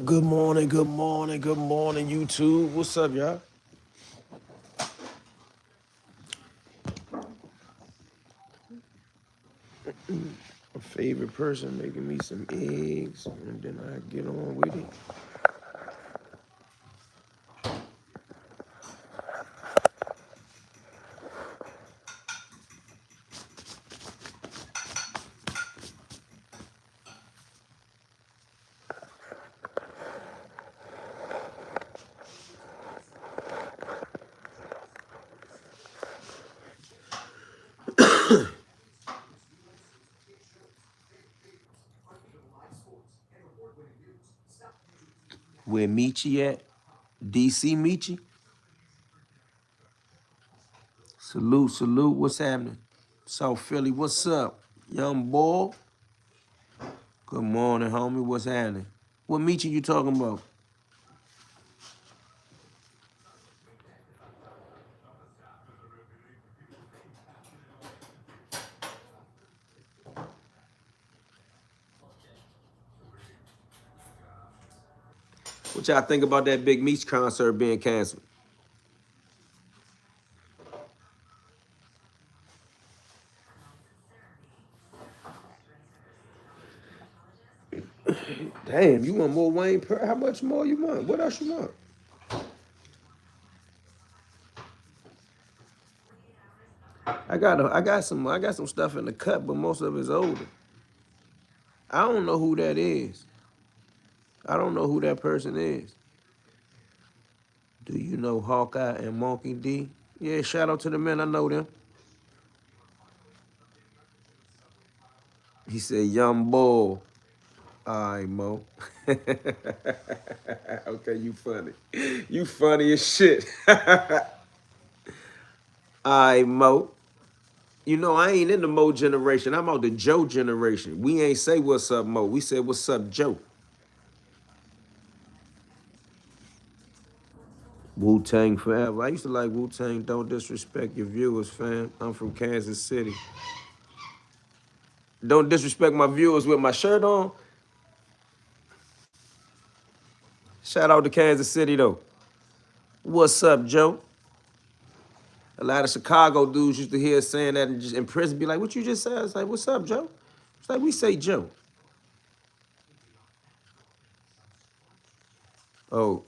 Good morning, good morning, good morning, YouTube. What's up, y'all? My favorite person making me some eggs, and then I get on with it. Where Meechy at? DC Meechy? Salute, salute. What's happening? South Philly, what's up? Young boy. Good morning, homie. What's happening? What Meechy you talking about? What y'all think about that Big Meech concert being canceled? Damn, you want more Wayne? How much more you want? What else you want? I got some stuff in the cut, but most of it's older. I don't know who that is. I don't know who that person is. Do you know Hawkeye and Monkey D? Yeah, shout out to the men. I know them. He said, young boy. All right, Mo. Okay, you funny. You funny as shit. All right, Mo. You know, I ain't in the Mo generation. I'm out the Joe generation. We ain't say what's up, Mo. We said what's up, Joe. Wu-Tang forever. I used to like Wu-Tang. Don't disrespect your viewers, fam. I'm from Kansas City. Don't disrespect my viewers with my shirt on. Shout out to Kansas City, though. What's up, Joe? A lot of Chicago dudes used to hear us saying that and just in prison be like, what you just said? It's like, what's up, Joe? It's like, we say Joe. Oh,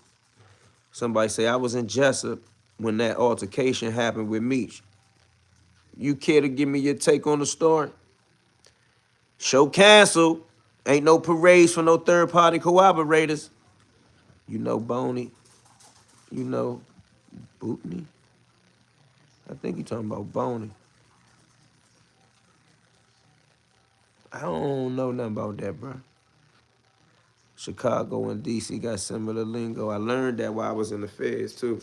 somebody say, I was in Jessup when that altercation happened with Meech. You care to give me your take on the story? Show canceled. Ain't no parades for no third-party cooperators. You know Boney. You know Bootney. I think you talking about Boney. I don't know nothing about that, bro. Chicago and DC got similar lingo. I learned that while I was in the feds, too.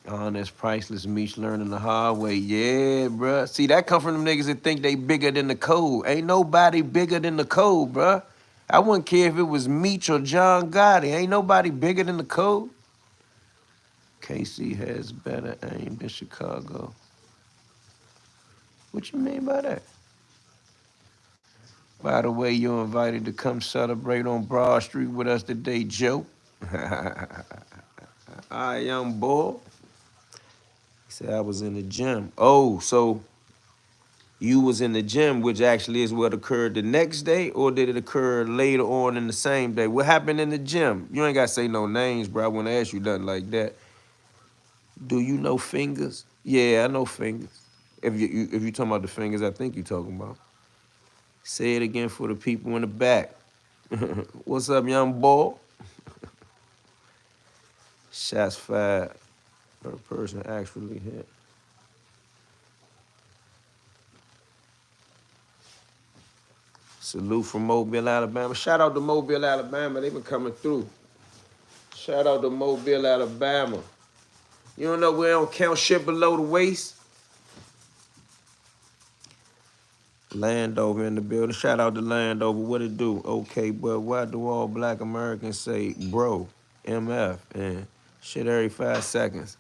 Oh, that's priceless. Meech learning the hard way. Yeah, bruh. See, that come from them niggas that think they bigger than the code. Ain't nobody bigger than the code, bruh. I wouldn't care if it was Meech or John Gotti. Ain't nobody bigger than the code. KC has better aim than Chicago. What you mean by that? By the way, you're invited to come celebrate on Broad Street with us today, Joe. Hi, young boy. He said I was in the gym. Oh, so you was in the gym, which actually is what occurred the next day, or did it occur later on in the same day? What happened in the gym? You ain't got to say no names, bro. I wouldn't ask you nothing like that. Do you know Fingers? Yeah, I know Fingers. If you talking about the Fingers, I think you talking about. Say it again for the people in the back. What's up, young boy? Shots fired. A person actually hit. Salute from Mobile, Alabama. Shout out to Mobile, Alabama. They been coming through. Shout out to Mobile, Alabama. You don't know we don't count shit below the waist? Landover in the building. Shout out to Landover. What it do? Okay, but why do all black Americans say bro, MF, and shit every 5 seconds?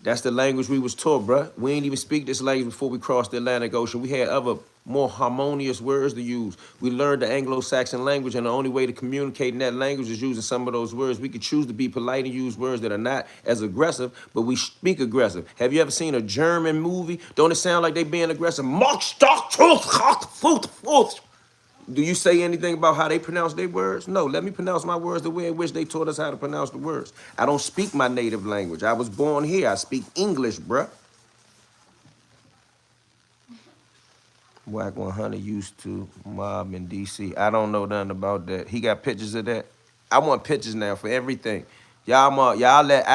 That's the language we was taught, bruh. We ain't even speak this language before we crossed the Atlantic Ocean. We had other more harmonious words to use. We learned the Anglo-Saxon language, and the only way to communicate in that language is using some of those words. We could choose to be polite and use words that are not as aggressive, but we speak aggressive. Have you ever seen a German movie? Don't it sound like they being aggressive? Do you say anything about how they pronounce their words? No, let me pronounce my words the way in which they taught us how to pronounce the words. I don't speak my native language. I was born here. I speak English, bruh. Whack 100 used to mob in D.C. I don't know nothing about that. He got pictures of that. I want pictures now for everything. Y'all let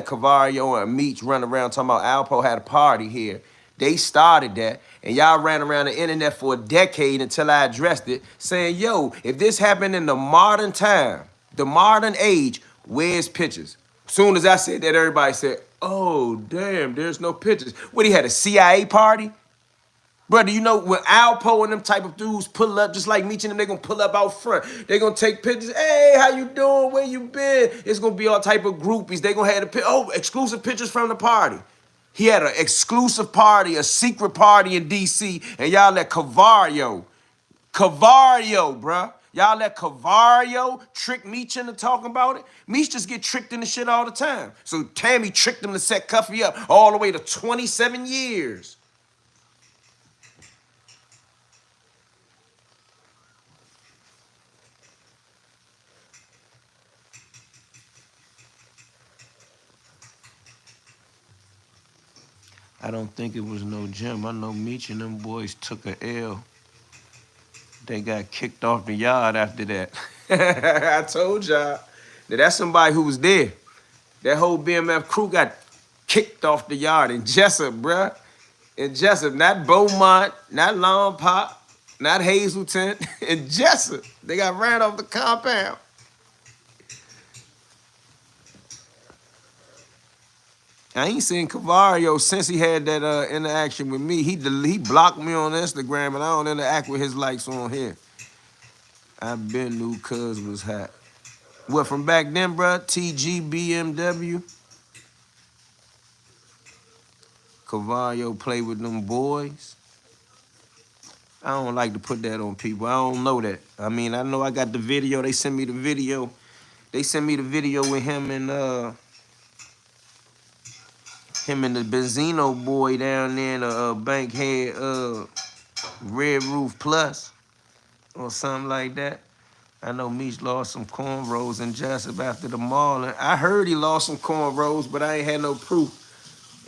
Cavario and Meech run around talking about Alpo had a party here. They started that, and y'all ran around the internet for a decade until I addressed it, saying, yo, if this happened in the modern time, the modern age, where's pictures? Soon as I said that, everybody said, oh, damn, there's no pictures. What, he had a CIA party? Brother, you know when Alpo and them type of dudes pull up, just like Meech and them, they gonna pull up out front. They gonna take pictures. Hey, how you doing? Where you been? It's gonna be all type of groupies. They gonna have exclusive pictures from the party. He had an exclusive party, a secret party in D.C., and y'all let Cavario, bruh. Y'all let Cavario trick Meech into talking about it. Meech just get tricked into shit all the time. So Tammy tricked him to set Cuffy up all the way to 27 years. I don't think it was no gym. I know Meech and them boys took a L. They got kicked off the yard after that. I told y'all that that's somebody who was there. That whole BMF crew got kicked off the yard in Jessup, bruh. In Jessup, not Beaumont, not Long Pop, not Hazelton. In Jessup, they got ran off the compound. I ain't seen Cavario since he had that interaction with me. He blocked me on Instagram, and I don't interact with his likes on here. I been knew Cuz was hot. What, from back then, bruh? TG, BMW. Cavario play with them boys. I don't like to put that on people. I don't know that. I mean, I know I got the video. They sent me the video. They sent me the video with him and the Benzino boy down there in the Bankhead Red Roof Plus or something like that. I know Meech lost some cornrows in Jessup after the mauling. I heard he lost some cornrows, but I ain't had no proof.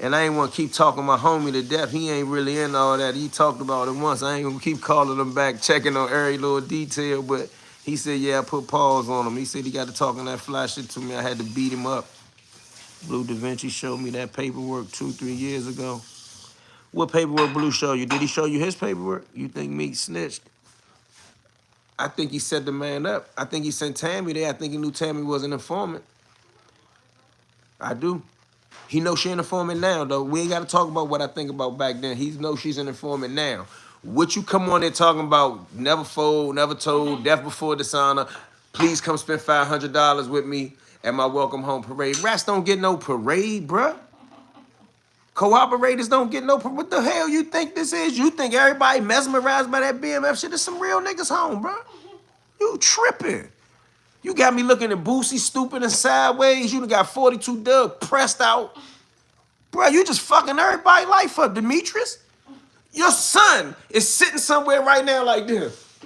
And I ain't want to keep talking my homie to death. He ain't really in all that. He talked about it once. I ain't going to keep calling him back, checking on every little detail. But he said, yeah, I put pause on him. He said he got to talking that fly shit to me. I had to beat him up. Blue Da Vinci showed me that paperwork 2-3 years ago. What paperwork Blue showed you? Did he show you his paperwork? You think Meek snitched? I think he set the man up. I think he sent Tammy there. I think he knew Tammy was an informant. I do. He knows she an informant now, though. We ain't got to talk about what I think about back then. He knows she's an informant now. What you come on there talking about, never fold, never told, death before dishonor, please come spend $500 with me at my welcome home parade. Rats don't get no parade, bruh. Cooperators don't get no parade. What the hell you think this is? You think everybody mesmerized by that BMF shit? There's some real niggas home, bruh. You tripping. You got me looking at Boosie stupid and sideways. You done got 42 Doug pressed out. Bro, you just fucking everybody's life up, Demetrius. Your son is sitting somewhere right now like this.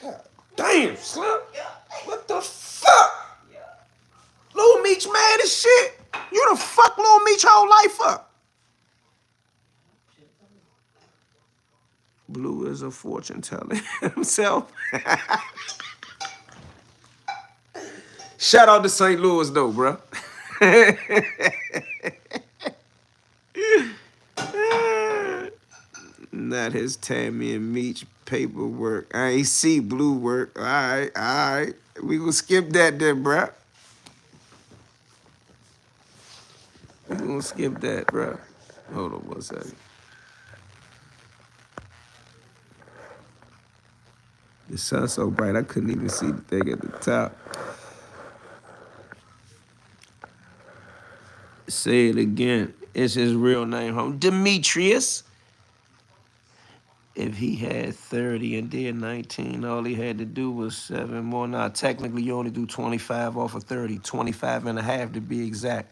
God damn, Slim. What the fuck? Lil Meech mad as shit. You done fucked Lil Meech whole life up. Blue is a fortune teller himself. Shout out to St. Louis though, bro. Not his Tammy and Meech paperwork. I ain't see Blue work. All right. We gonna skip that then, bruh. We gonna skip that, bruh. Hold on one second. The sun's so bright I couldn't even see the thing at the top. Say it again. It's his real name, home. Demetrius. If he had 30 and did 19, all he had to do was 7 more. Now, technically, you only do 25 off of 30, 25 and a half to be exact.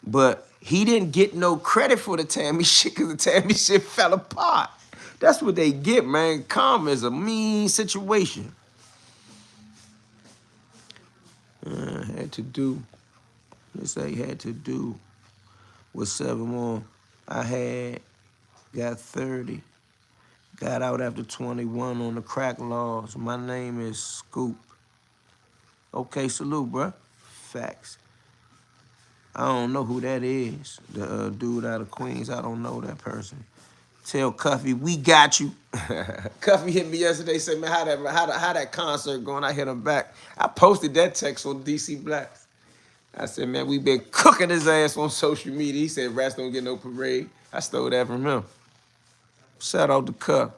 But he didn't get no credit for the Tammy shit because the Tammy shit fell apart. That's what they get, man. Karma is a mean situation. Had to do, let's say had to do with 7 more. I had, got 30. Got out after 21 on the crack laws. My name is Scoop. Okay, salute, bruh. Facts. I don't know who that is. The dude out of Queens, I don't know that person. Tell Cuffy, we got you. Cuffy hit me yesterday, said, man, how that concert going? I hit him back. I posted that text on DC Blacks. I said, man, we been cooking his ass on social media. He said, rats don't get no parade. I stole that from him. Shout out to Cuff.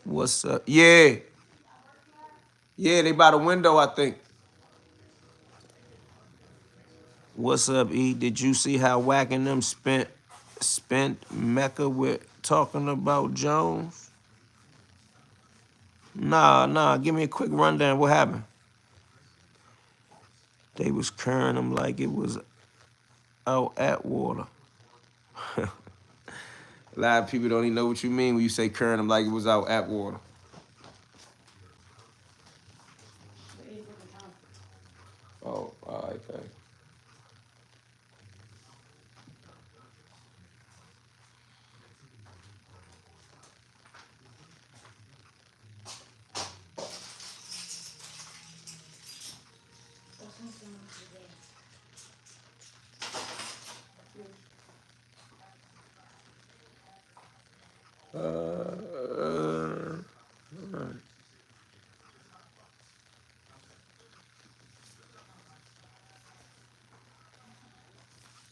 What's up? Yeah. Yeah, they by the window, I think. What's up, E? Did you see how whacking them spent Mecca with talking about Jones? Nah. Give me a quick rundown. What happened? They was curring him like it was out at water. A lot of people don't even know what you mean when you say curring him like it was out at water. Oh, all right, thanks.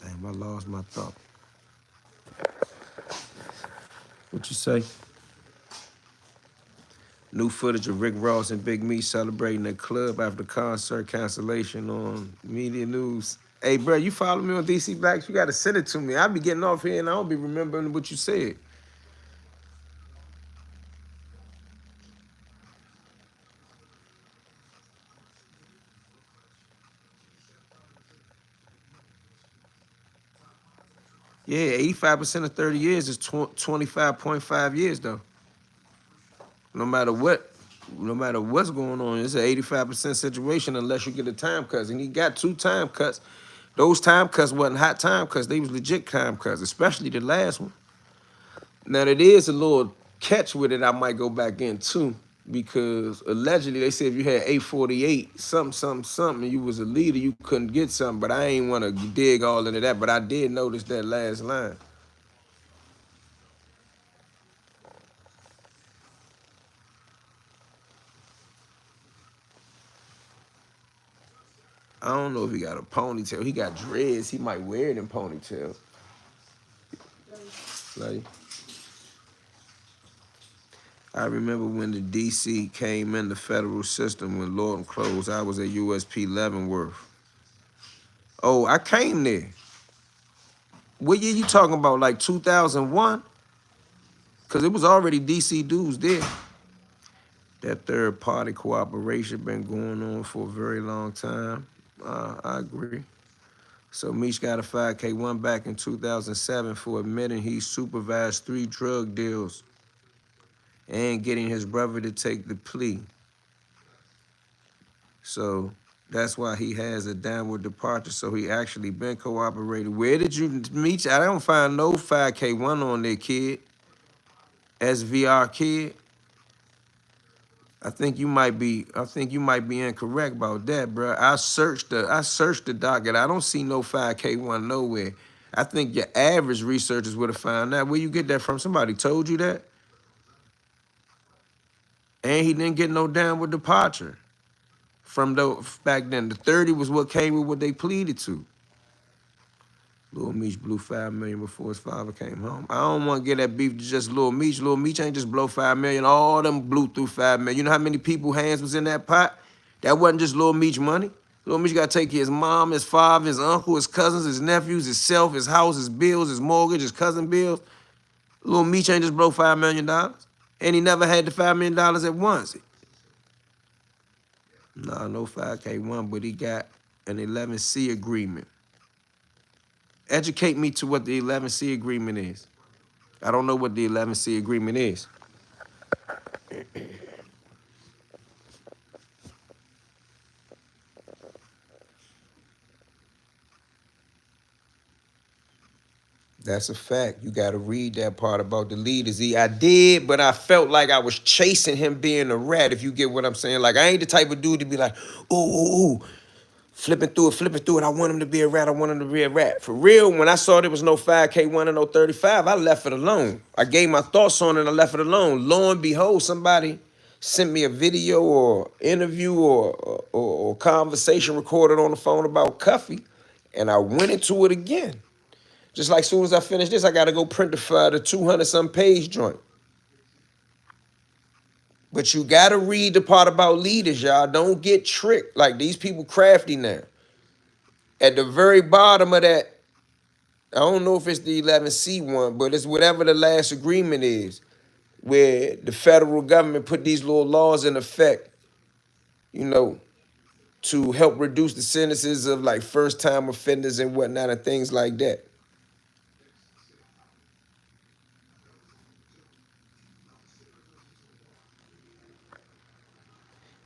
Damn, I lost my thought. What you say? New footage of Rick Ross and Big Meech celebrating the club after concert cancellation on media news. Hey, bro, you follow me on DC Blacks? You got to send it to me. I be getting off here and I don't be remembering what you said. Yeah, 85% of 30 years is 25.5 years, though. No matter what, no matter what's going on, it's an 85% situation unless you get a time cut. And he got 2 time cuts. Those time cuts wasn't hot time cuts. They was legit time cuts, especially the last one. Now, there is a little catch with it I might go back into because allegedly they said if you had 848, something, and you was a leader, you couldn't get something. But I ain't want to dig all into that. But I did notice that last line. I don't know if he got a ponytail. He got dreads. He might wear it in ponytail. Like, I remember when the DC came in the federal system when Lord closed. I was at USP Leavenworth. Oh, I came there. What year you talking about? Like 2001? Because it was already DC dudes there. That third party cooperation been going on for a very long time. I agree. So Meech got a 5K1 back in 2007 for admitting he supervised 3 drug deals and getting his brother to take the plea. So that's why he has a downward departure. So he actually been cooperating. Where did you meet? I don't find no 5K1 on there, kid. SVR kid. I think you might be incorrect about that, bro. I searched the docket. I don't see no 5K1 nowhere. I think your average researchers would have found that. Where you get that from? Somebody told you that? And he didn't get no downward departure from back then. The 30 was what came with what they pleaded to. Lil Meech blew 5 million before his father came home. I don't want to get that beef to just Lil Meech. Lil Meech ain't just blow 5 million. All them blew through 5 million. You know how many people hands was in that pot? That wasn't just Lil Meech money. Lil Meech got to take his mom, his father, his uncle, his cousins, his nephews, himself, his house, his bills, his mortgage, his cousin bills. Lil Meech ain't just blow $5 million. And he never had the $5 million at once. Nah, no 5K1, but he got an 11C agreement. Educate me to what the 11C agreement is. I don't know what the 11C agreement is. That's a fact. You got to read that part about the leaders. I did, but I felt like I was chasing him being a rat, if you get what I'm saying. Like, I ain't the type of dude to be like, ooh, ooh, ooh, flipping through it. I want him to be a rat. I want him to be a rat. For real, when I saw there was no 5K1 and no 35, I left it alone. I gave my thoughts on it and I left it alone. Lo and behold, somebody sent me a video or interview or conversation recorded on the phone about Cuffy, and I went into it again. Just like soon as I finish this, I got to go print the 200-some page joint. But you got to read the part about leaders, y'all. Don't get tricked. Like, these people crafty now. At the very bottom of that, I don't know if it's the 11C one, but it's whatever the last agreement is, where the federal government put these little laws in effect, you know, to help reduce the sentences of like first-time offenders and whatnot and things like that.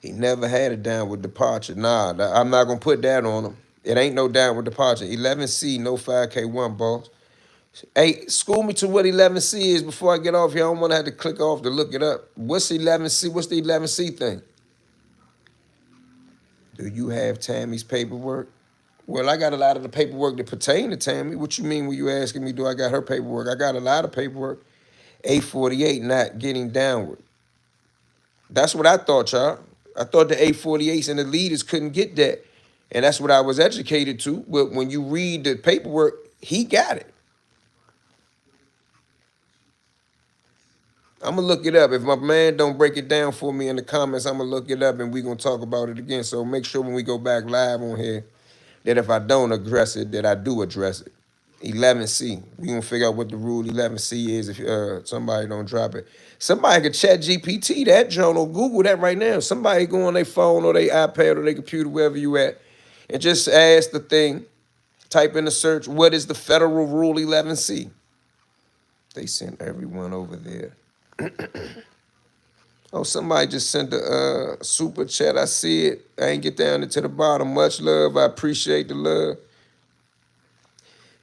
He never had a downward departure. Nah, I'm not going to put that on him. It ain't no downward departure. 11C, no 5K1, boss. Hey, school me to what 11C is before I get off here. I don't want to have to click off to look it up. What's 11C? What's the 11C thing? Do you have Tammy's paperwork? Well, I got a lot of the paperwork that pertain to Tammy. What you mean when you asking me, do I got her paperwork? I got a lot of paperwork. 848 not getting downward. That's what I thought, y'all. I thought the 848s and the leaders couldn't get that. And that's what I was educated to. But when you read the paperwork, he got it. I'm going to look it up. If my man don't break it down for me in the comments, I'm going to look it up and we're going to talk about it again. So make sure when we go back live on here that if I don't address it, that I do address it. 11C. We going to figure out what the rule 11C is if somebody don't drop it. Somebody could chat GPT that, John, or Google that right now. Somebody go on their phone or their iPad or their computer, wherever you at, and just ask the thing, type in the search, what is the federal rule 11C? They sent everyone over there. Oh, somebody just sent a super chat. I see it. I ain't get down into the bottom. Much love. I appreciate the love.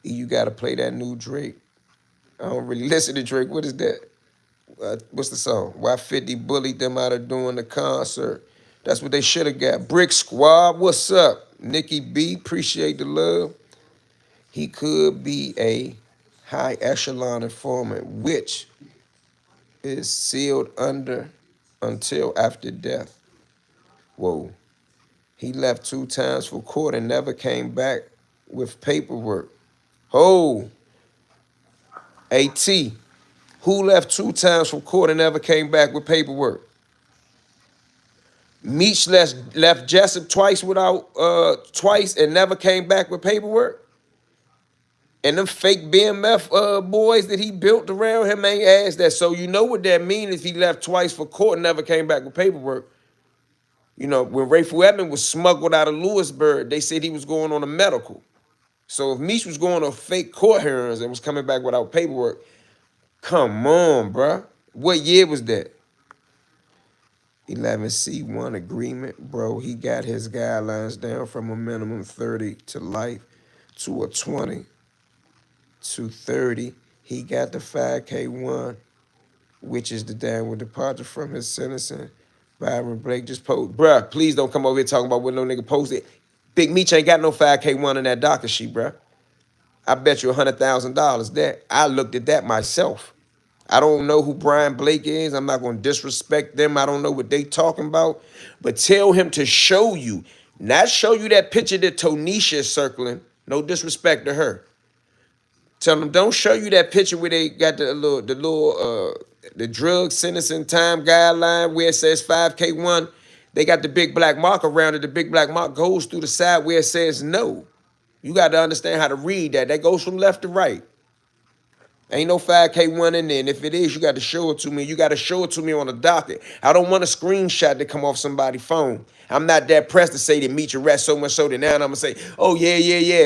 You got to play that new Drake. I don't really listen to Drake. What is that? What's the song? Why 50 bullied them out of doing the concert? That's what they should have got. Brick Squad, what's up? Nikki B, appreciate the love. He could be a high echelon informant, which is sealed under until after death. Whoa. He left 2 times for court and never came back with paperwork. Oh, AT, who left 2 times from court and never came back with paperwork? Meech left Jessup twice and never came back with paperwork. And them fake BMF boys that he built around him ain't asked that. So you know what that means if he left twice for court and never came back with paperwork. You know, when Rayful Edmond was smuggled out of Lewisburg, they said he was going on a medical. So if Meech was going on fake court hearings and was coming back without paperwork, come on, bruh. What year was that? 11C1 agreement, bro. He got his guidelines down from a minimum 30 to life to a 20 to 30. He got the 5K1, which is the downward departure from his sentencing. Byron Blake just posted. Bruh, please don't come over here talking about what no nigga posted. Big Meech ain't got no 5K1 in that docket sheet, bruh. I bet you $100,000 that. I looked at that myself. I don't know who Brian Blake is. I'm not going to disrespect them. I don't know what they talking about. But tell him to show you, not show you that picture that Tonisha is circling. No disrespect to her. Tell them don't show you that picture where they got the drug sentencing time guideline where it says 5K1. They got the big black mark around it. The big black mark goes through the side where it says no. You got to understand how to read that. That goes from left to right. Ain't no 5K1 in there. And if it is, you got to show it to me. You got to show it to me on the docket. I don't want a screenshot to come off somebody's phone. I'm not that pressed to say that Meech arrest so much so that now I'm going to say, oh, yeah.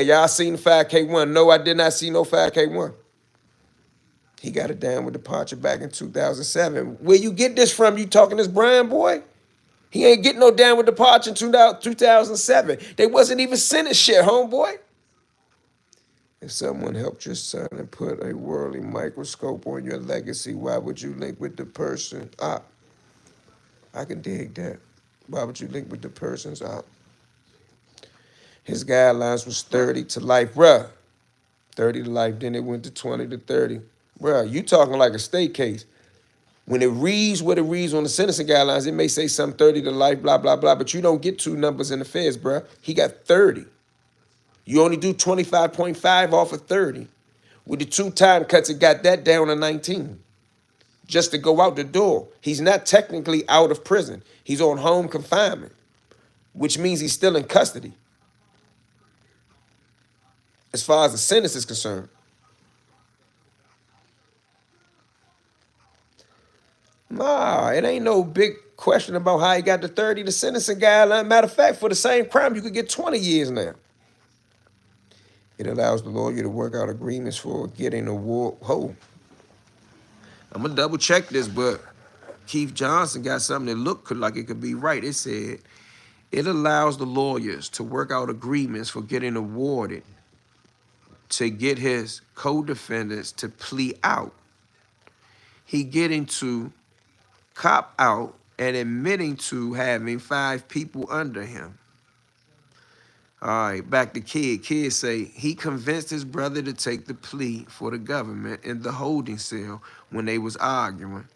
Y'all seen the 5K1. No, I did not see no 5K1. He got it down with departure back in 2007. Where you get this from? You talking this Brian boy? He ain't getting no down with departure in 2007. They wasn't even sentenced shit, homeboy. If someone helped your son and put a worldly microscope on your legacy, why would you link with the person? I can dig that. Why would you link with the person's op? His guidelines was 30 to life, bruh. 30 to life, then it went to 20 to 30. Bruh, you talking like a state case. When it reads what it reads on the sentencing guidelines, it may say some 30 to life, blah, blah, blah, but you don't get two numbers in the feds, bruh. He got 30. You only do 25.5 off of 30. With the 2 time cuts, it got that down to 19. Just to go out the door. He's not technically out of prison. He's on home confinement, which means he's still in custody. As far as the sentence is concerned. Nah, it ain't no big question about how he got the 30. The sentencing guideline, matter of fact, for the same crime, you could get 20 years now. It allows the lawyer to work out agreements for getting a war. I'm going to double check this, but Keith Johnson got something that looked like it could be right. It said, it allows the lawyers to work out agreements for getting awarded to get his co-defendants to plea out. He getting to cop out and admitting to having 5 people under him. All right, back to Kid. Kid say he convinced his brother to take the plea for the government in the holding cell when they was arguing.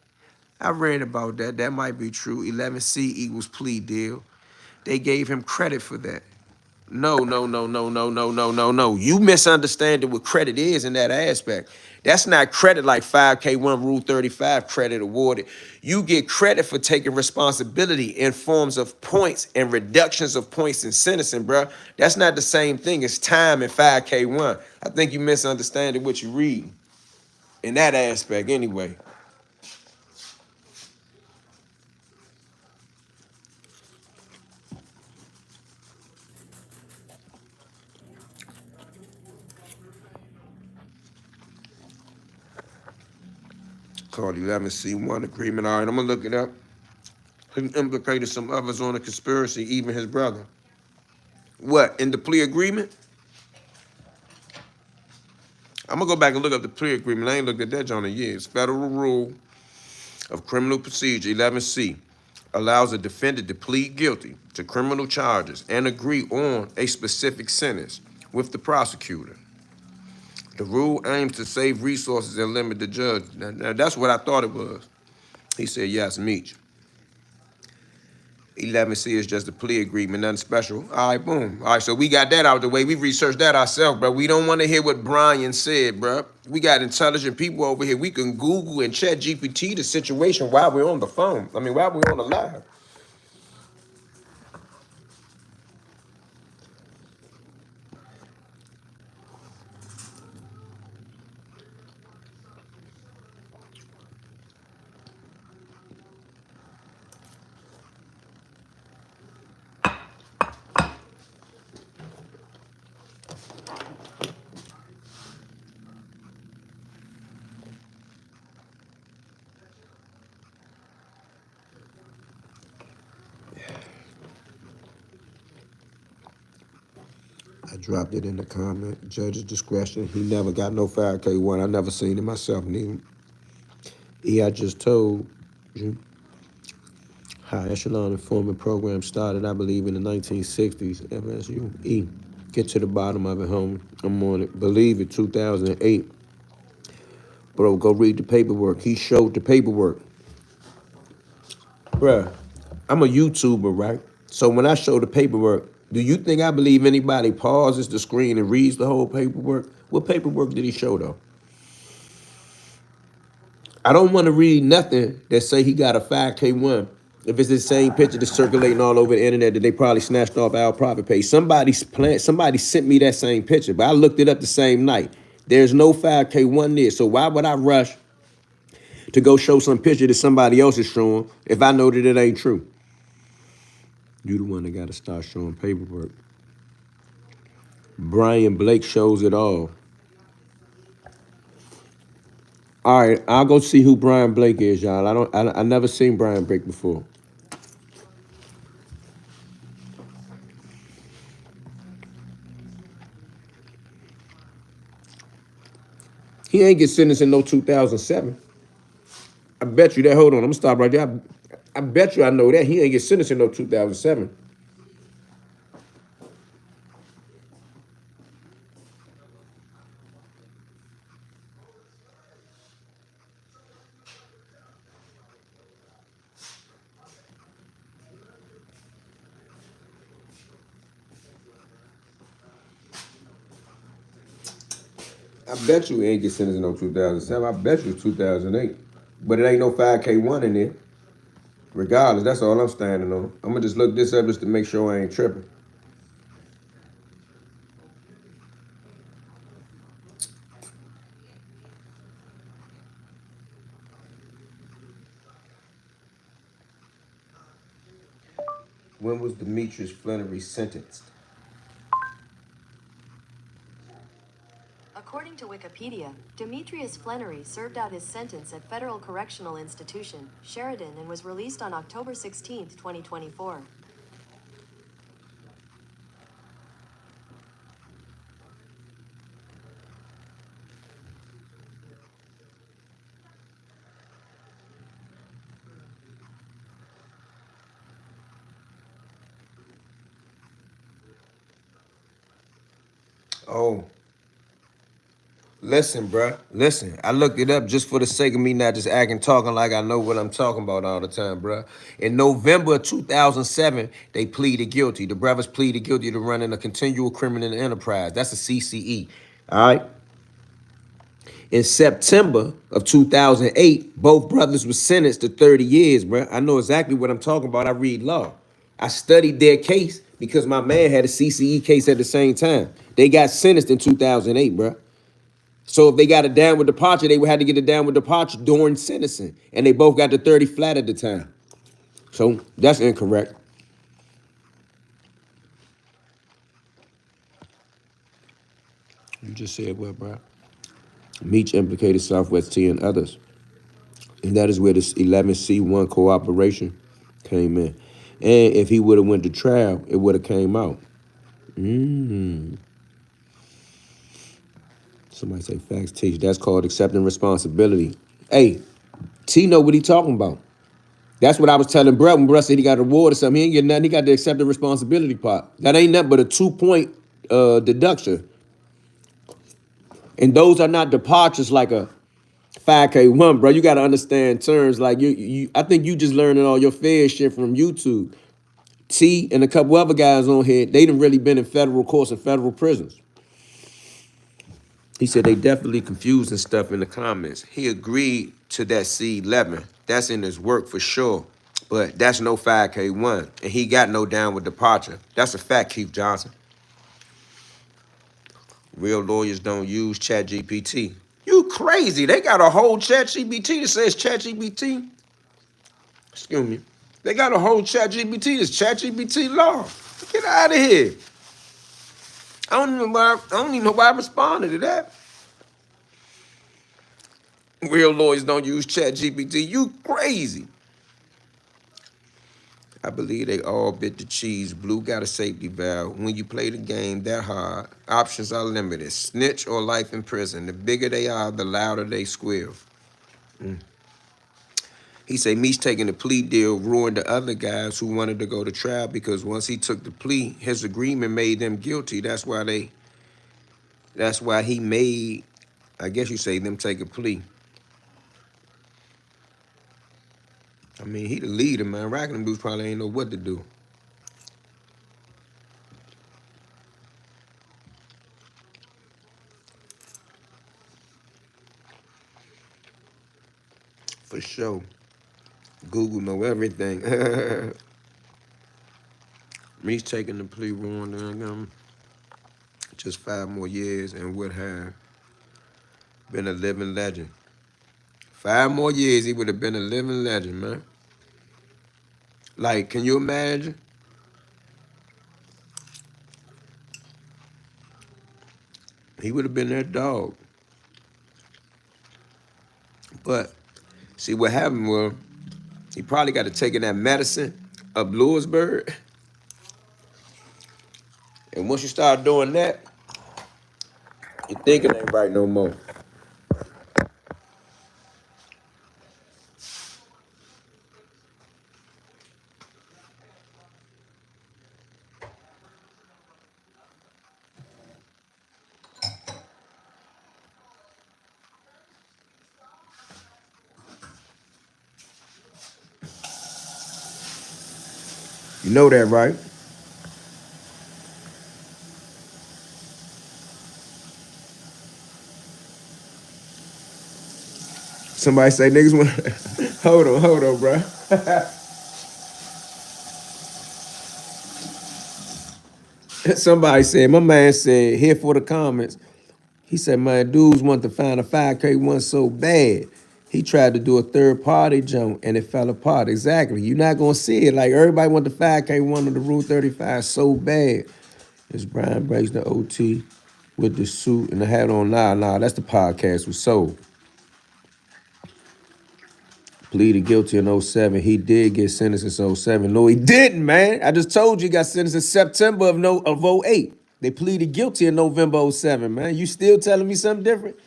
I read about that. That might be true. 11C equals plea deal. They gave him credit for that. No. You misunderstanding what credit is in that aspect. That's not credit like 5K1 Rule 35 credit awarded. You get credit for taking responsibility in forms of points and reductions of points in sentencing, bro. That's not the same thing as time in 5K1. I think you misunderstanding what you read in that aspect anyway. Called 11C1 agreement. All right, I'm going to look it up. He implicated some others on the conspiracy, even his brother. What, in the plea agreement? I'm going to go back and look up the plea agreement. I ain't looked at that, John, in years. Federal Rule of Criminal Procedure, 11C, allows a defendant to plead guilty to criminal charges and agree on a specific sentence with the prosecutor. The rule aims to save resources and limit the judge. Now that's what I thought it was. He said, yes, Meech. 11C is just a plea agreement, nothing special. All right, boom. All right, so we got that out of the way. We researched that ourselves, bro. We don't want to hear what Brian said, bro. We got intelligent people over here. We can Google and chat GPT the situation while we're on the phone. I mean, while we're on the live. I dropped it in the comment. Judge's discretion. He never got no 5K1. I never seen it myself, neither. I just told you. High echelon informant program started, I believe, in the 1960s. FSU. Get to the bottom of it, homie. I'm on it. Believe it, 2008. Bro, go read the paperwork. He showed the paperwork. Bruh, I'm a YouTuber, right? So when I show the paperwork, Do you think I believe anybody pauses the screen and reads the whole paperwork? What paperwork did he show though? I don't want to read nothing that say he got a 5K1. If it's the same picture that's circulating all over the internet that they probably snatched off our private page. Somebody sent me that same picture, but I looked it up the same night. There's no 5K1 there. So why would I rush to go show some picture that somebody else is showing if I know that it ain't true? You the one that got to start showing paperwork. Brian Blake shows it all. All right, I'll go see who Brian Blake is, y'all. I never seen Brian Blake before. He ain't get sentenced in no 2007. I bet you that. Hold on, I'm gonna stop right there. I bet you I know that he ain't get sentenced in no 2007. I bet you he ain't get sentenced in no 2007. I bet you it's 2008. But it ain't no 5K1 in there. Regardless, that's all I'm standing on. I'm gonna just look this up just to make sure I ain't tripping. When was Demetrius Flannery sentenced? According to Wikipedia, Demetrius Flannery served out his sentence at Federal Correctional Institution, Sheridan, and was released on October 16, 2024. Oh, listen, bruh. Listen, I looked it up just for the sake of me not just acting, talking like I know what I'm talking about all the time, bruh. In November of 2007, they pleaded guilty. The brothers pleaded guilty to running a continual criminal enterprise. That's a CCE. All right. In September of 2008, both brothers were sentenced to 30 years, bruh. I know exactly what I'm talking about. I read law. I studied their case because my man had a CCE case at the same time. They got sentenced in 2008, bruh. So if they got a downward departure, they would have to get a downward departure during sentencing. And they both got the 30 flat at the time. So that's incorrect. You just said what, bro? Meech implicated Southwest T and others. And that is where this 11C1 cooperation came in. And if he would have went to trial, it would have came out. Somebody say facts teach. That's called accepting responsibility. Hey, T know what he talking about. That's what I was telling Brett when Brett said he got a reward or something. He ain't getting nothing. He got the accept the responsibility part. That ain't nothing but a 2-point deduction. And those are not departures like a 5K1, bro. You got to understand terms like you. I think you just learning all your fair shit from YouTube. T and a couple other guys on here, they done really been in federal courts and federal prisons. He said they definitely confusing stuff in the comments. He agreed to that C11. That's in his work for sure. But that's no 5K1. And he got no downward departure. That's a fact, Keith Johnson. Real lawyers don't use ChatGPT. You crazy. They got a whole ChatGPT that says ChatGPT. Excuse me. They got a whole ChatGPT that's ChatGPT law. Get out of here. I don't even know why I responded to that. Real lawyers don't use ChatGPT. You crazy. I believe they all bit the cheese. Blue got a safety valve. When you play the game that hard, options are limited. Snitch or life in prison. The bigger they are, the louder they squeal. He say Meech taking the plea deal ruined the other guys who wanted to go to trial because once he took the plea, his agreement made them guilty. That's why he made, I guess you say, them take a plea. I mean, he the leader, man. Racking them dudes probably ain't know what to do. For sure. Google know everything. Me's taking the plea ruling and just 5 more years and would have been a living legend. 5 more years, he would have been a living legend, man. Like, can you imagine? He would have been that dog. But see what happened was he probably got to take in that medicine of Lewisburg. And once you start doing that, your thinking ain't right no more. You know that, right? Somebody say niggas want. hold on, bro. Somebody said, my man said, here for the comments. He said, man, dudes want to find a 5K one so bad. He tried to do a third party jump and it fell apart. Exactly. You're not gonna see it. Like everybody want the 5K one of the Rule 35 so bad. As Brian breaks the OT with the suit and the hat on. Nah, that's the podcast with Soul. Pleaded guilty in '07. He did get sentenced in '07. No, he didn't, man. I just told you he got sentenced in September of '08. They pleaded guilty in November '07, man. You still telling me something different?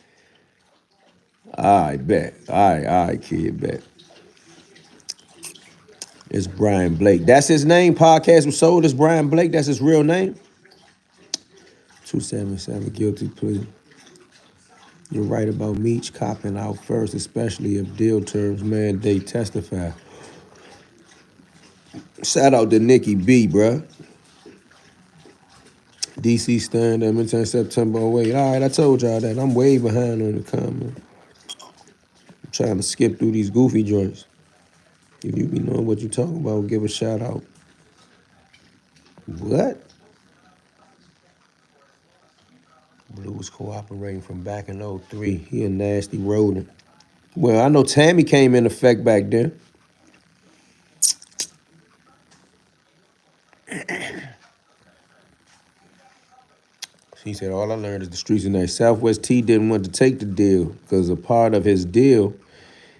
All right, bet. All right, kid, bet. It's Brian Blake. That's his name. Podcast was sold as Brian Blake. That's his real name. 277 guilty plea. You're right about Meech copping out first, especially if deal terms mandate testify. Shout out to Nikki B, bruh. DC Stern, Edmonton, September 08. All right, I told y'all that. I'm way behind on the comment. I'm trying to skip through these goofy joints. If you be knowing what you talking about, give a shout out. What? Blue was cooperating from back in '03. He a nasty rodent. Well, I know Tammy came in effect back then. He said, all I learned is the streets in there. Southwest T didn't want to take the deal because a part of his deal,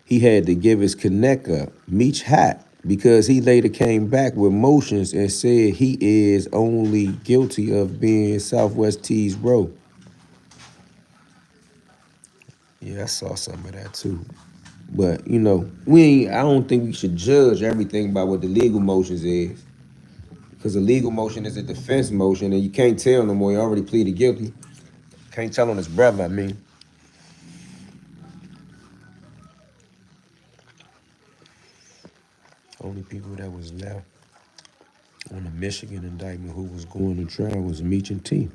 he had to give his connect up, Meech Hat, because he later came back with motions and said he is only guilty of being Southwest T's bro. Yeah, I saw some of that too. But, you know, I don't think we should judge everything by what the legal motions is. Because the legal motion is a defense motion and you can't tell no more. He already pleaded guilty. Can't tell on his brother, I mean. Only people that was left on the Michigan indictment who was going to trial was Meech and T.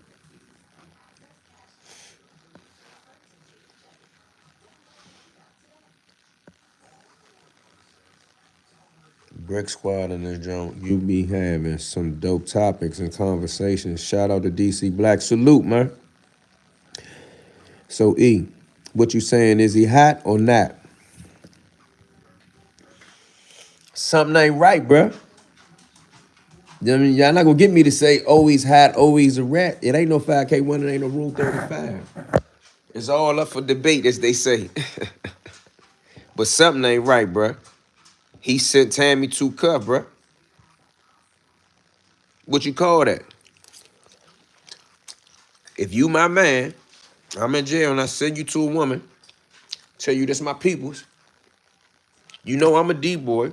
Brick Squad in this joint, you be having some dope topics and conversations. Shout out to DC Black. Salute, man. So, E, what you saying, is he hot or not? Something ain't right, bruh. I mean, y'all not gonna get me to say, oh, he's hot, oh, he's a rat. It ain't no 5K1, it ain't no Rule 35. It's all up for debate, as they say. But something ain't right, bruh. He sent Tammy to cuff, bruh. What you call that? If you my man, I'm in jail and I send you to a woman, tell you this my peoples, you know I'm a D-boy.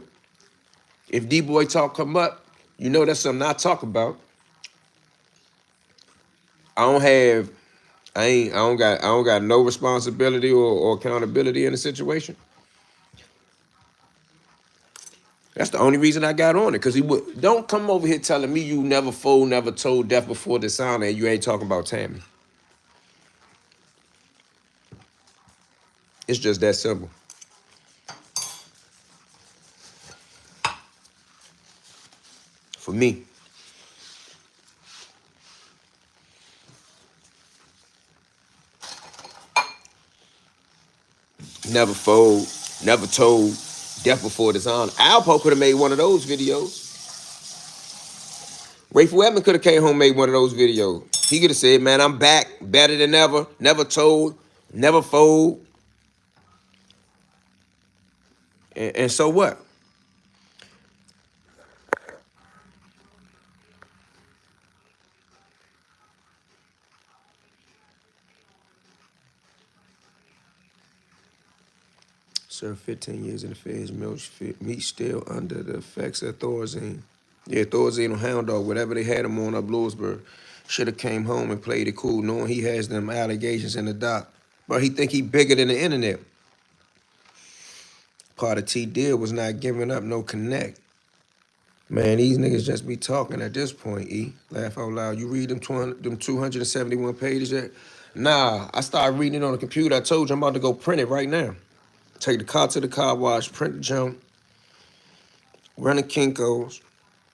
If D-boy talk come up, you know that's something I talk about. I don't got no responsibility or accountability in the situation. That's the only reason I got on it, because don't come over here telling me you never fold, never told death before dishonor and you ain't talking about Tammy. It's just that simple. for me. Never fold, never told, death before dishonor. Alpo could have made one of those videos. Rayful Edmond could have came home and made one of those videos. He could have said, man, I'm back, better than ever, never told, never fold. And so what? Served 15 years in the feds. Meech still under the effects of Thorazine. Yeah, Thorazine or Hound Dog, whatever they had him on up Louisburg. Should have came home and played it cool, knowing he has them allegations in the dock. But he think he bigger than the internet. Part of T deal was not giving up no connect. Man, these niggas just be talking at this point, E. Laugh out loud. You read them 271 pages yet? Nah, I started reading it on the computer. I told you I'm about to go print it right now. Take the car to the car wash, print the jump, run the Kinko's,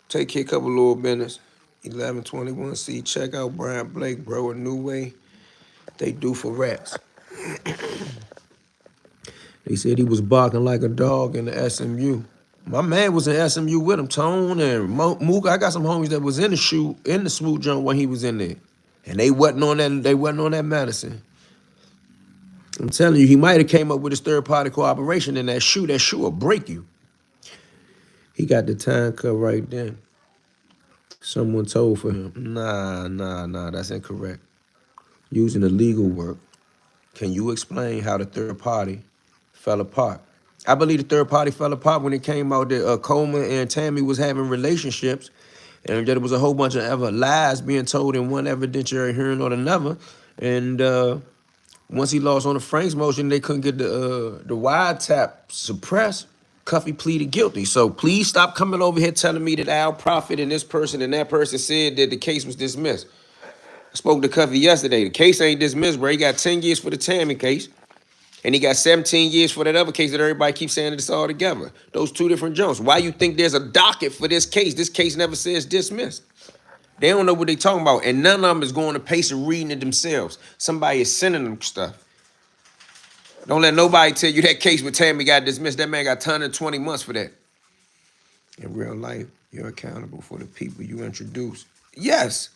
take care of a couple little business. 1121C, check out Brian Blake, bro, a new way they do for rats. They said he was barking like a dog in the SMU. My man was in SMU with him, Tone and Mook. I got some homies that was in the smooth jump when he was in there. And they wasn't on that medicine. I'm telling you, he might have came up with his third-party cooperation in that shoe. That shoe will break you. He got the time cut right then. Someone told for him. Nah, that's incorrect. Using the legal work. Can you explain how the third party fell apart? I believe the third party fell apart when it came out that Coleman and Tammy was having relationships, and there was a whole bunch of other lies being told in one evidentiary hearing or another. And once he lost on the Franks motion, they couldn't get the wiretap suppressed. Cuffy pleaded guilty. So please stop coming over here telling me that Al Prophet and this person and that person said that the case was dismissed. I spoke to Cuffy yesterday. The case ain't dismissed, bro. He got 10 years for the Tammy case. And he got 17 years for that other case that everybody keeps saying it's all together. Those two different jumps. Why you think there's a docket for this case? This case never says dismissed. They don't know what they talking about. And none of them is going to pace and reading it themselves. Somebody is sending them stuff. Don't let nobody tell you that case with Tammy got dismissed. That man got 120 months for that. In real life, you're accountable for the people you introduce. Yes.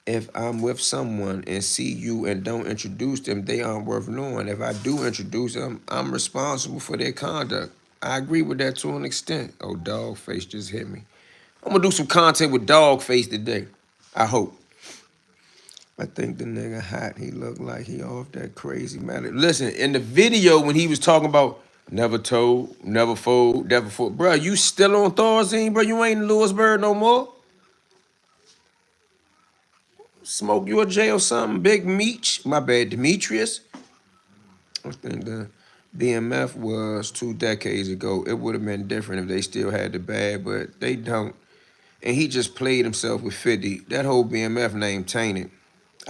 If I'm with someone and see you and don't introduce them, they aren't worth knowing. If I do introduce them, I'm responsible for their conduct. I agree with that to an extent. Oh, Dogface just hit me. I'm gonna do some content with Dogface today. I hope. I think the nigga hot. He looked like he off that crazy matter. Listen, in the video when he was talking about never told, never fold, never fold. Bro, you still on Thorazine, bro? You ain't in Louisburg no more? Smoke you a J or something? Big Meech? My bad, Demetrius? I think the BMF was 2 decades ago. It would have been different if they still had the bag, but they don't. And he just played himself with 50. That whole BMF name tainted.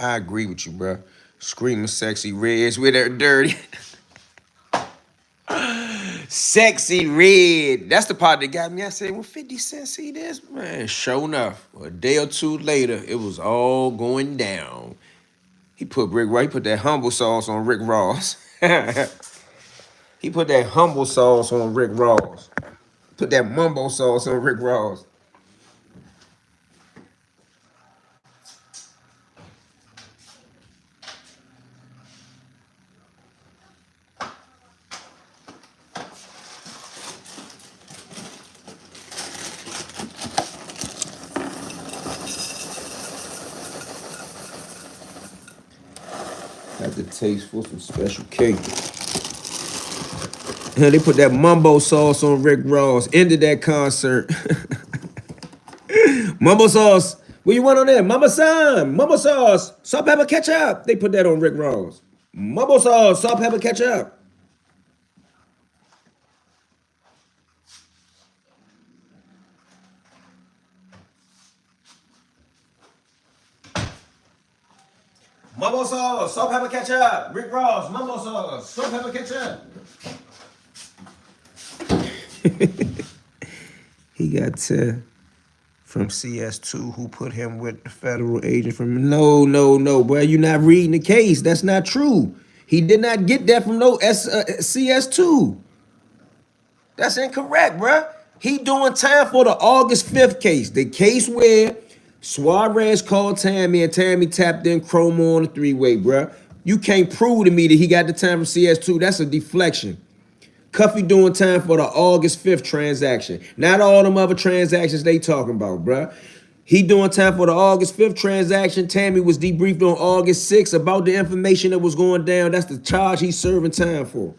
I agree with you, bro. Screaming sexy reds with her dirty. Sexy red. That's the part that got me. I said, well, 50 Cent see this? Man, sure enough. A day or two later, it was all going down. He put that humble sauce on Rick Ross. He put that humble sauce on Rick Ross. Put that mumbo sauce on Rick Ross. Got the taste for some special cake. And they put that mumbo sauce on Rick Ross. Ended that concert. Mumbo sauce. What you want on there? Mama San. Mumbo sauce. Salt, pepper, ketchup. They put that on Rick Ross. Mumbo sauce. Salt, pepper, ketchup. Mumbo sauce. Salt, pepper, ketchup. Rick Ross. Mumbo sauce. Salt, pepper, ketchup. He got from CS2 who put him with the federal agent from no, bro. You're not reading the case. That's not true. He did not get that from no CS2. That's incorrect, bro. He doing time for the August 5th case. The case where Suarez called Tammy and Tammy tapped in Chroma on the three-way, bro. You can't prove to me that he got the time from CS2. That's a deflection. Cuffy doing time for the August 5th transaction. Not all them other transactions they talking about, bruh. He doing time for the August 5th transaction. Tammy was debriefed on August 6th about the information that was going down. That's the charge he's serving time for.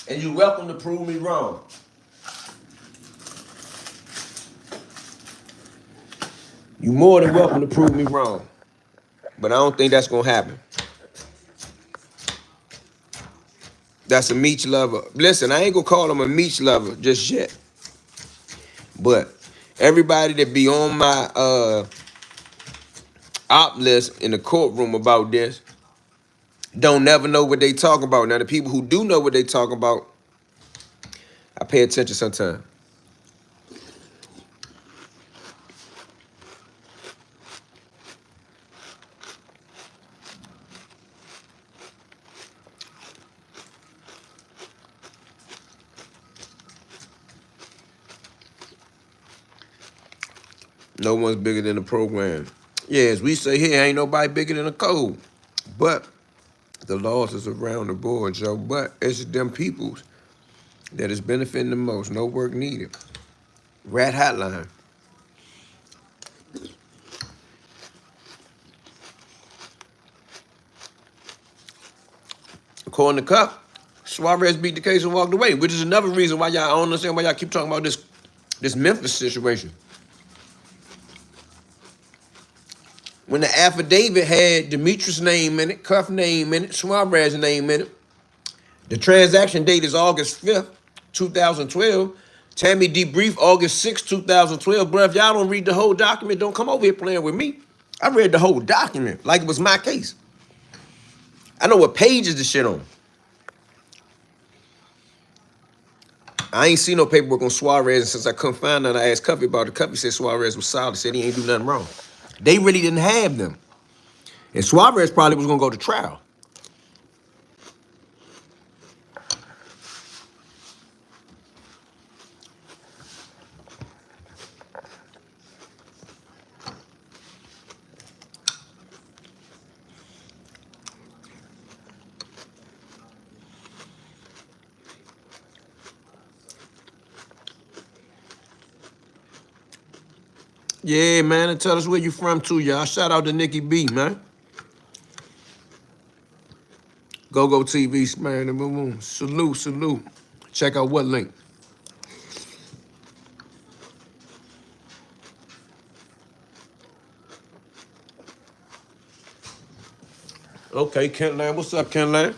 And you're welcome to prove me wrong. You're more than welcome to prove me wrong. But I don't think that's going to happen. That's a Meech lover. Listen, I ain't going to call him a Meech lover just yet. But everybody that be on my op list in the courtroom about this don't never know what they talking about. Now, the people who do know what they talking about, I pay attention sometimes. No one's bigger than the program. Yeah, as we say here, ain't nobody bigger than the code. But the laws is around the board, Joe. But it's them peoples that is benefiting the most. No work needed. Rat hotline. According to Cup, Suarez beat the case and walked away, which is another reason why y'all, I don't understand why y'all keep talking about this Memphis situation. When the affidavit had Demetrius' name in it, Cuff's name in it, Suarez's name in it, the transaction date is August 5th, 2012. Tammy debriefed August 6th, 2012. Bro, if y'all don't read the whole document, don't come over here playing with me. I read the whole document like it was my case. I know what pages the shit on. I ain't seen no paperwork on Suarez, and since I couldn't find none, I asked Cuffy about it. Cuffy said Suarez was solid, said he ain't do nothing wrong. They really didn't have them. And Suarez probably was gonna go to trial. Yeah, man, and tell us where you from too, y'all. Shout out to Nikki B, man. Go TV, man. Boom, boom. Salute. Check out what link? Okay, Kent Land. What's up, Kent Land?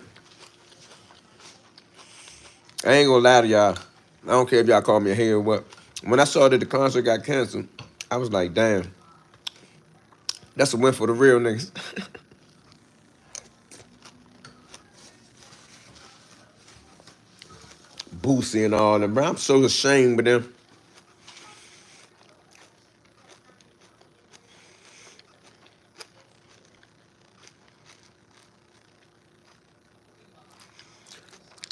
I ain't gonna lie to y'all. I don't care if y'all call me a hater or what. When I saw that the concert got canceled, I was like, damn. That's a win for the real niggas. Boosie and all them, bro. I'm so ashamed with them.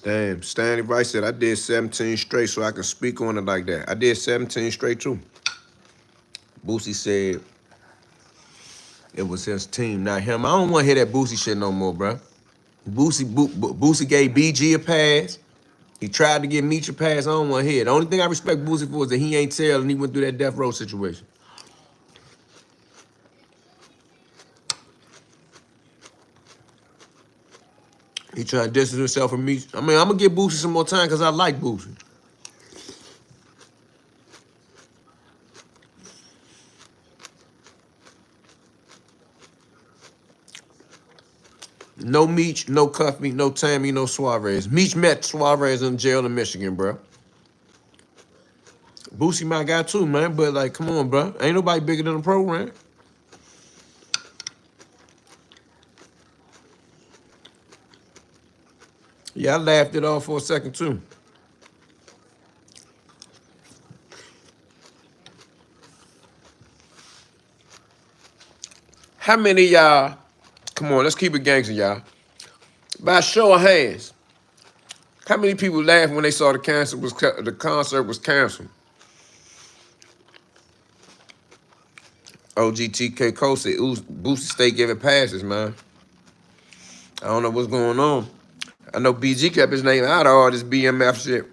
Damn, Stanley Rice said I did 17 straight so I can speak on it like that. I did 17 straight too. Boosie said it was his team, not him. I don't want to hear that Boosie shit no more, bro. Boosie gave BG a pass. He tried to give Meech a pass. I don't want to hear it. The only thing I respect Boosie for is that he ain't tell and he went through that death row situation. He trying to distance himself from Meech. I mean, I'm going to give Boosie some more time because I like Boosie. No Meech, no Cuffy, no Tammy, no Suarez. Meech met Suarez in jail in Michigan, bro. Boosie my guy too, man. But like, come on, bro. Ain't nobody bigger than the program. Yeah, I laughed it off for a second too. How many of y'all, come on, let's keep it gangster, y'all. By show of hands, how many people laughed when they saw the concert was canceled? OGTK Cole said, Booster State giving passes, man. I don't know what's going on. I know BG kept his name out of all this BMF shit.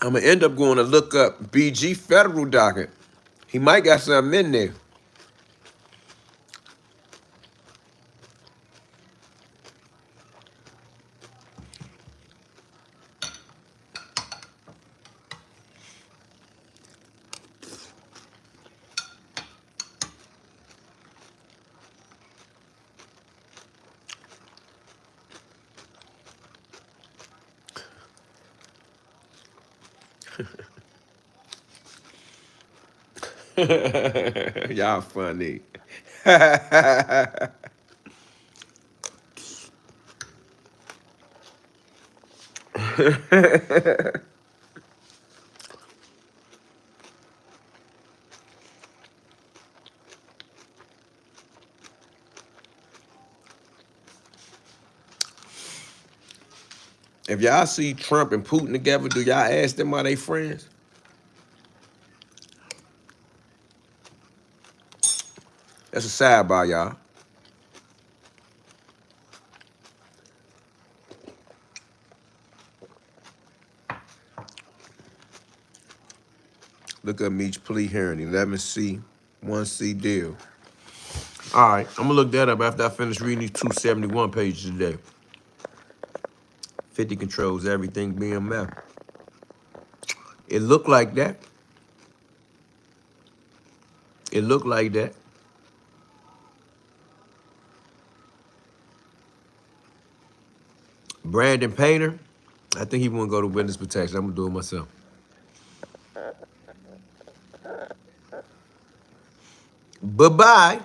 I'm gonna end up going to look up BG federal docket. He might got something in there. Y'all funny. If y'all see Trump and Putin together, do y'all ask them are they friends? That's a sidebar, y'all. Look up Meech plea hearing, 11C, 1C deal. All right, I'm gonna look that up after I finish reading these 271 pages today. 50 controls everything BMF. It looked like that. It looked like that. Brandon Painter, I think he won't go to witness protection. I'm gonna do it myself. Bye-bye.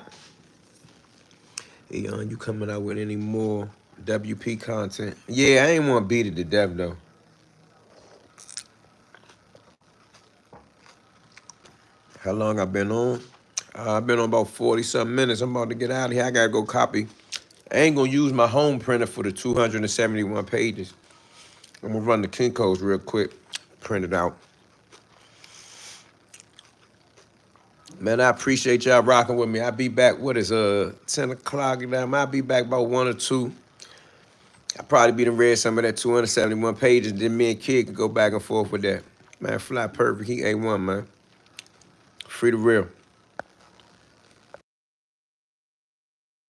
Hey, you coming out with any more WP content? Yeah, I ain't want to beat it to death, though. How long I been on? I've been on about 40-something minutes. I'm about to get out of here. I got to go copy. I ain't going to use my home printer for the 271 pages. I'm going to run the Kinko's real quick, print it out. Man, I appreciate y'all rocking with me. I'll be back, 10 o'clock? I'll be back about 1 or 2. I'll probably be to read some of that 271 pages. Then me and Kid can go back and forth with that. Man, Fly Perfect, he A1, man. Free the real.